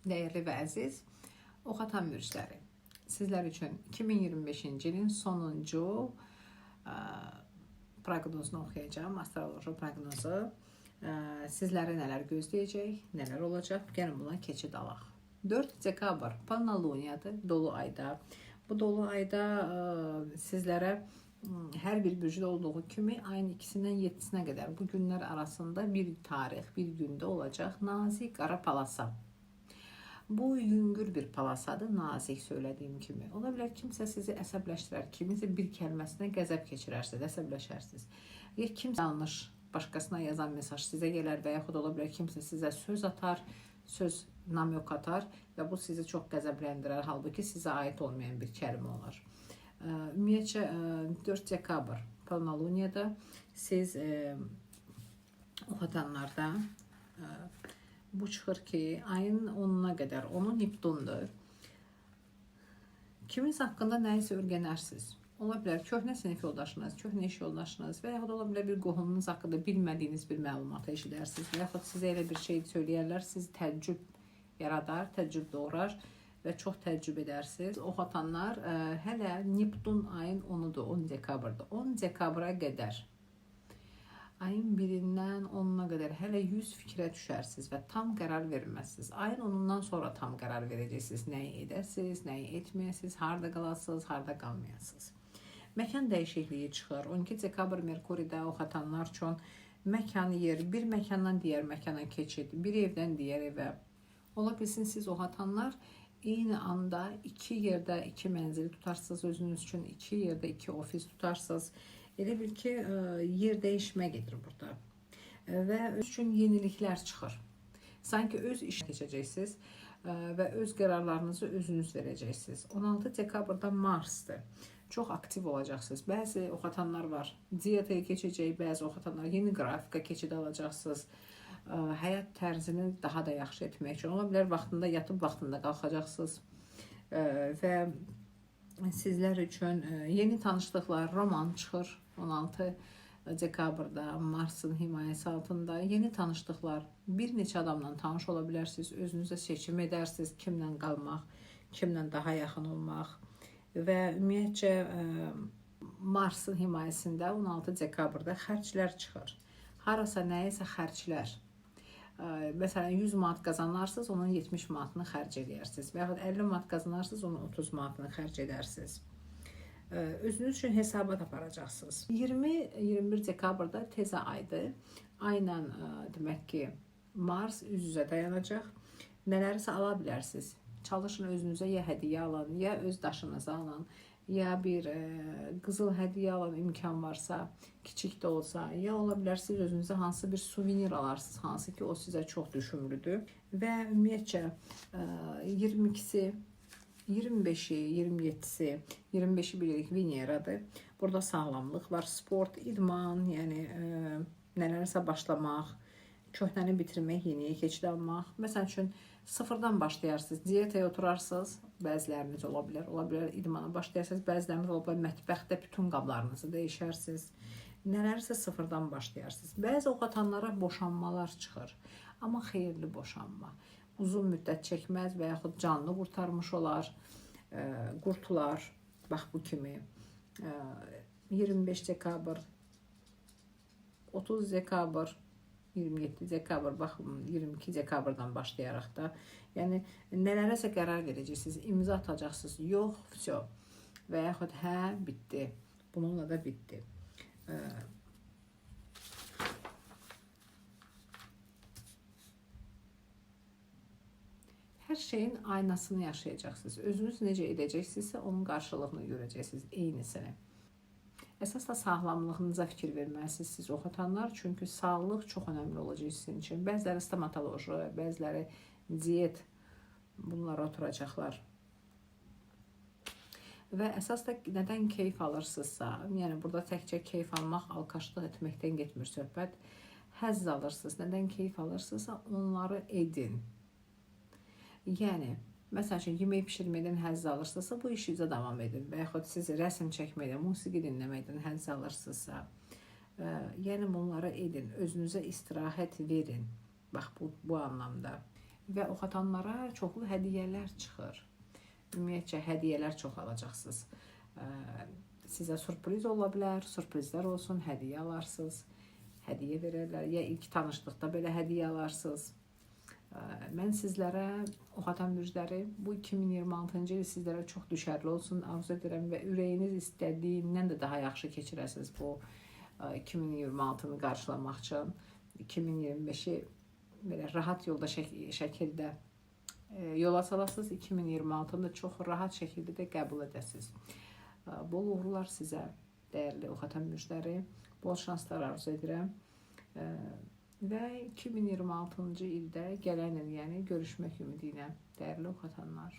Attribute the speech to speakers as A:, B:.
A: Değerli ve aziz Oxatan mürşidləri, sizlər üçün 2025-ci ilin sonuncu proqnozunu oxuyacağım, astroloji proqnozu. Sizləri nələr gözləyəcək, nələr olacaq? Gəlin buna keçid alaq. 4 dekabr Polnoluniyadır, dolu ayda. Bu dolu ayda sizlərə hər bir bürcdə olduğu kimi ayın 2-dən 7-sinə qədər bu günlər arasında bir tarix, bir gündə olacaq nazik qara palasa. Bu yüngül bir palasadır, nazik söylədiyim kimi. Ola bilər kimsə sizi əsəbləşdirər, kiminsə bir kəlməsinə qəzəb keçirərsiniz, əsəbləşərsiniz. Ya kimsə yanlış başqasına yazan mesaj sizə gələr və yaxud ola bilər kimsə sizə söz atar, söz namyok atar və bu sizi çox qəzəbləndirər, halbuki sizə aid olmayan bir kəlmə olar. Ümumiyyətcə 4 dekabr Polnoluniyada siz oxatanlarda bu çıxır ki, ayın 10-una qədər, onun Neptundur. Kiminsə haqqında nəyisə öyrənərsiniz. Ola bilər köhnə sinif yoldaşınız, köhnə iş yoldaşınız və yaxud ola bilər bir qohumunuz haqqında bilmədiyiniz bir məlumatı eşidərsiniz və yaxud sizə elə bir şey söyləyərlər, siz təəccüb yaradar, təəccüb doğurar və çox təəccüb edərsiniz. Oxatanlar hələ Neptun ayın 10-udur, 10 dekabrdır. 10 dekabra qədər ayın 1-dən 10-una qədər hələ 100 fikrə düşərsiniz və tam qərar verməzsiniz. Ayın 10-undan sonra tam qərar verəcəksiniz. Nəyi edəsiniz, nəyi etməyəsiniz, harda qalasınız, harda qalmayasınız. Məkan dəyişikliyi çıxır. 12 dekabr Merkuridə oxatanlar üçün məkan yer, bir məkandan digər məkana keçid, bir evdən digər evə. Ola bilsin siz oxatanlar eyni anda 2 yerdə 2 mənzili tutarsınız özünüz üçün, 2 yerdə 2 ofis tutarsınız. Elə bil ki, yer dəyişmə gedir burada və öz üçün yeniliklər çıxır. Sanki öz işə keçəcəksiniz və öz qərarlarınızı özünüz verəcəksiniz. 16 dekabrda Marsdır. Çox aktiv olacaqsınız. Bəzi oxatanlar var, diyetaya keçəcək, bəzi oxatanlar yeni qrafika keçid alacaqsınız. Həyat tərzini daha da yaxşı etmək üçün. Ola bilər vaxtında yatıb vaxtında qalxacaqsınız və sizlər üçün yeni tanışlıqlar, roman çıxır. 16 dekabrda Marsın himayəsi altında yeni tanışlıqlar, bir neçə adamla tanış ola bilərsiniz, özünüzə seçim edərsiniz, kimlə qalmaq, kimlə daha yaxın olmaq və ümumiyyətcə Marsın himayəsində 16 dekabrda xərclər çıxır. Harasa nəyisə xərclər. Məsələn 100 manat qazanarsınız, onun 70 manatını xərc edərsiniz və yaxud 50 manat qazanarsınız, onun 30 manatını xərc edərsiniz. Özünüz üçün hesabat aparacaqsınız. 20-21 dekabrda tezə aydır. Ayla demək ki, Mars üz-üzə dayanacaq. Nələrsə ala bilərsiniz. Çalışın özünüzə ya hədiyyə alın, ya öz daşınıza alın, ya bir qızıl hədiyyə alın imkan varsa, kiçik də olsa, ya ola bilərsiniz özünüzə hansı bir suvenir alarsınız, hansı ki o sizə çox düşümlüdür. Və ümumiyyətcə 22-si, 25-i, 27-si, 25-i bilirik Veneradır. Burada sağlamlıq var, sport, idman, yəni nələrsə başlamaq, köhnəni bitirmək, yeniyə keçid almaq. Məsəl üçün sıfırdan başlayarsınız, diyetaya oturarsınız, bəziləriniz ola bilər idmana başlayarsınız, bəziləriniz ola bilər mətbəxdə bütün qablarınızı dəyişərsiniz. Nələrsə sıfırdan başlayarsınız. Bəzi oxatanlara boşanmalar çıxır, amma xeyirli boşanma. Uzun müddət çəkməz və yaxud canlı qurtarmış olar, qurtular, bax bu kimi. 25 dekabr, 30 dekabr, 27 dekabr, bax 22 dekabrdan başlayaraq da, yəni nələrəsə qərar verəcəksiniz, imza atacaqsınız, yox, vəsə və yaxud hə, bitdi, bununla da bitdi. Hər şeyin aynasını yaşayacaqsınız. Özünüz necə edəcəksinizsə, onun qarşılığını görəcəksiniz, eynisini. Əsas da sağlamlığınıza fikir verməlisiniz siz oxatanlar, çünki sağlıq çox önəmli olacaq sizin üçün. Bəziləri stomatoloji, bəziləri diyet, bunlara oturacaqlar. Və əsas da nədən keyf alırsınızsa, yəni burada təkcə keyf almaq, alkaşlıq etməkdən getmir söhbət. Həzz alırsınız, nədən keyf alırsınızsa, onları edin. Yəni, məsəl üçün, yemək pişirməkdən həzz alırsınızsa, bu işinizə davam edin. Və yaxud siz rəsm çəkməkdən, musiqi dinləməkdən həzz alırsınızsa, yəni bunları edin, özünüzə istirahət verin. Bax, bu anlamda. və oxatanlara çoxlu hədiyyələr çıxır. Ümumiyyətcə hədiyyələr çox alacaqsınız. Sizə sürpriz ola bilər, sürprizlər olsun, hədiyyə alarsınız, hədiyyə verərlər, ya ilk tanışlıqda belə hədiyyə alarsınız. Mən sizlərə oxatan müjdləri bu 2026-cı il sizlərə çox düşərli olsun arzu edirəm və ürəyiniz istədiyindən də daha yaxşı keçirəsiniz bu 2026-nı qarşılamaq üçün. 2025-i belə rahat yolda şəkildə yola salasınız, 2026-nı da çox rahat şəkildə də qəbul edəsiniz. Bol uğurlar sizə, dəyərli oxatan müjdləri, bol şanslar arzu edirəm. Və 2026-cı ildə gələn il, yəni görüşmək ümidi ilə, dəyərli oxatanlar.